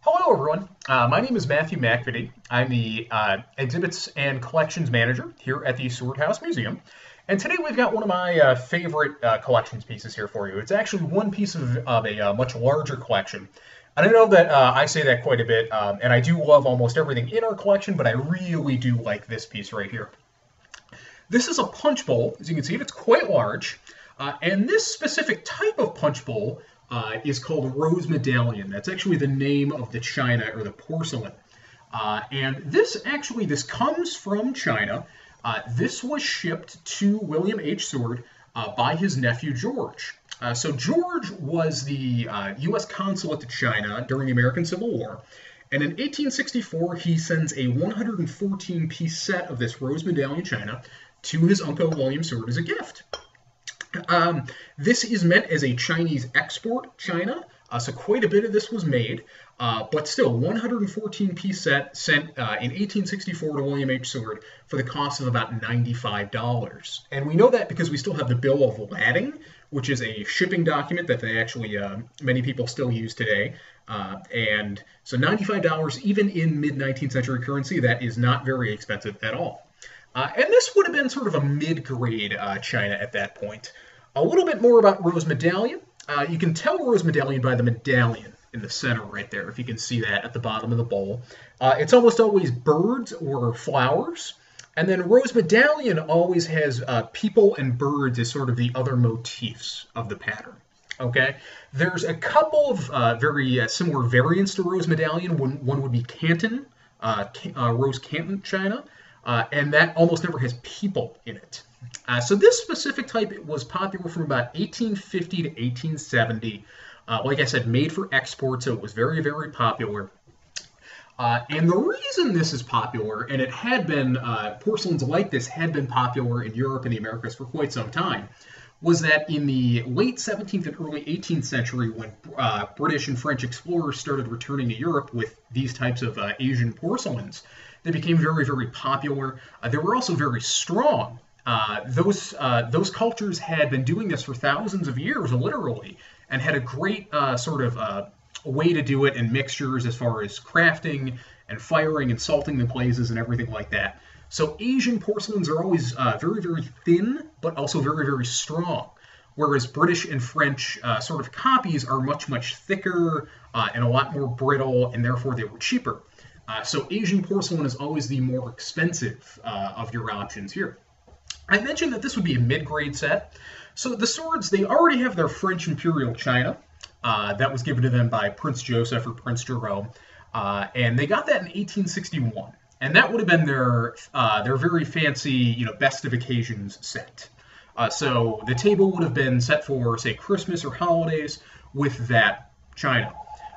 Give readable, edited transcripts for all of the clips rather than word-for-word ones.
Hello, everyone. My name is Matthew McVitie. I'm the Exhibits and Collections Manager here at the Sword House Museum. And today we've got one of my favorite collections pieces here for you. It's actually one piece of a much larger collection. And I know that I say that quite a bit, and I do love almost everything in our collection, but I really do like this piece right here. This is a punch bowl. As you can see, it's quite large. And this specific type of punch bowl is called Rose Medallion. That's actually the name of the china or the porcelain. And this comes from China. This was shipped to William H. Sword by his nephew George. So George was the U.S. consul to China during the American Civil War. And in 1864, he sends a 114-piece set of this Rose Medallion china to his uncle William Sword as a gift. This is meant as a Chinese export china, so quite a bit of this was made, but still 114-piece set sent in 1864 to William H. Sword for the cost of about $95. And we know that because we still have the bill of lading, which is a shipping document that they actually, many people still use today. And so $95, even in mid-19th century currency, that is not very expensive at all. And this would have been sort of a mid-grade china at that point. A little bit more about Rose Medallion. You can tell Rose Medallion by the medallion in the center right there, if you can see that at the bottom of the bowl. It's almost always birds or flowers. And then Rose Medallion always has people and birds as sort of the other motifs of the pattern. Okay, there's a couple of very similar variants to Rose Medallion. One would be Canton, Rose Canton china. And that almost never has people in it. So this specific type was popular from about 1850 to 1870. Like I said, made for export, so it was very, very popular. And the reason this is popular, and it had been, porcelains like this had been popular in Europe and the Americas for quite some time, was that in the late 17th and early 18th century, when British and French explorers started returning to Europe with these types of Asian porcelains, they became very, very popular. They were also very strong. Those cultures had been doing this for thousands of years, literally, and had a great way to do it in mixtures as far as crafting and firing and salting the glazes and everything like that. So Asian porcelains are always very, very thin, but also very, very strong, whereas British and French sort of copies are much, much thicker and a lot more brittle, and therefore they were cheaper. So Asian porcelain is always the more expensive of your options here. I mentioned that this would be a mid-grade set. So the swords, they already have their French imperial china. That was given to them by Prince Joseph or Prince Jerome. And they got that in 1861. And that would have been their very fancy, best of occasions set. So the table would have been set for, say, Christmas or holidays with that china.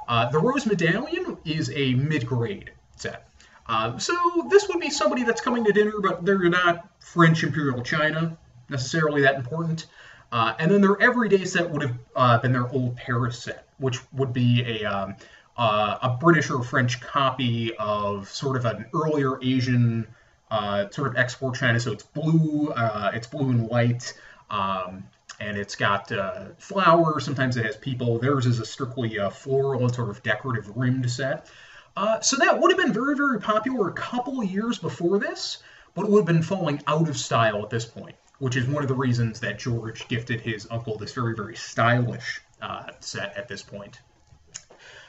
The Rose Medallion is a mid-grade set. So this would be somebody that's coming to dinner, but they're not French imperial china necessarily that important. And then their everyday set would have been their Old Paris set, which would be a British or French copy of sort of an earlier Asian sort of export china. So it's blue and white. And it's got flowers. Sometimes it has people. Theirs is a strictly floral and sort of decorative rimmed set. So that would have been very, very popular a couple of years before this, but it would have been falling out of style at this point, which is one of the reasons that George gifted his uncle this very, very stylish set at this point.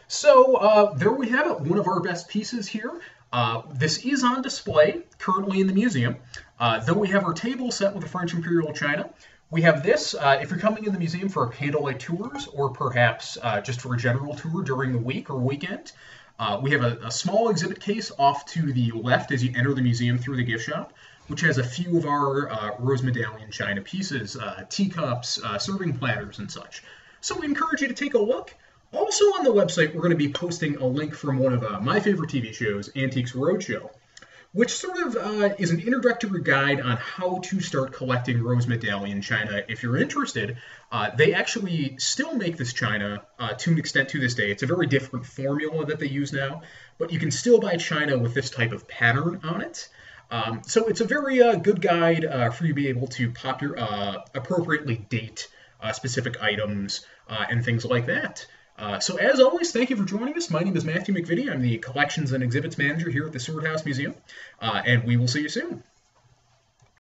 So there we have it, one of our best pieces here. This is on display currently in the museum. Though we have our table set with the French imperial china, we have this, if you're coming in the museum for candlelight tours, or perhaps just for a general tour during the week or weekend, we have a small exhibit case off to the left as you enter the museum through the gift shop, which has a few of our Rose Medallion china pieces, teacups, serving platters, and such. So we encourage you to take a look. Also on the website, we're going to be posting a link from one of my favorite TV shows, Antiques Roadshow, which sort of is an introductory guide on how to start collecting Rose Medallion china. If you're interested, they actually still make this china to an extent to this day. It's a very different formula that they use now, but you can still buy china with this type of pattern on it. So it's a very good guide for you to be able to appropriately date specific items and things like that. So as always, thank you for joining us. My name is Matthew McVitie. I'm the Collections and Exhibits Manager here at the Seward House Museum, and we will see you soon.